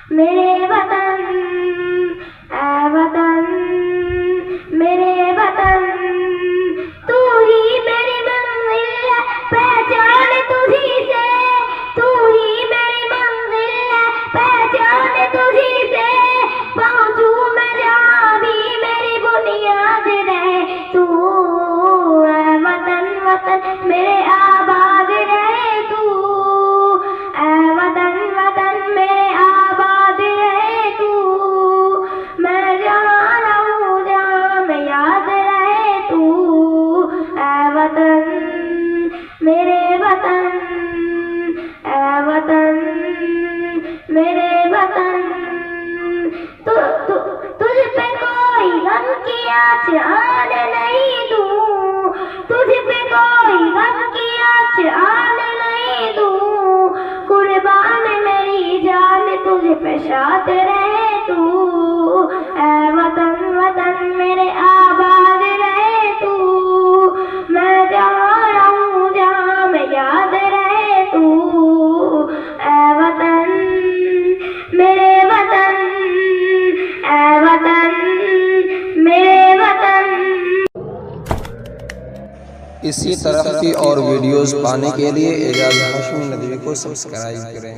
मेरे वतन ऐ वतन मेरे वतन, तू ही मेरी मंजिल है, पहचान तुझी से, तू ही मेरी मंजिल है, पहचान तुझी से, पहुंचू मैं जहाँ भी मेरी बुनियाद रहे तू। ऐ वतन वतन मेरे आबाद रहे तू, ऐ वतन वतन मेरे आबाद रहे तू। मैं जहाँ रहूँ जहाँ मैं याद रहे तू। ऐ वतन मेरे वतन, ऐ वतन मेरे वतन, तुझ पे कोई गम की आँच आने नहीं दूँ, तुझ पे कोई गम की आँच आने नहीं दूँ। कुर्बान मेरी जान तुझ पे शाद रहे तू। ऐ वतन वतन मेरे आबाद रहे तू। मैं जहाँ रहूँ जहाँ मैं याद रहे तू। ऐ वतन मेरे वतन, ऐ वतन मेरे वतन। इसी तरह की और वीडियोस पाने के लिए एजाज हाशमी नदवी को सब्सक्राइब करें।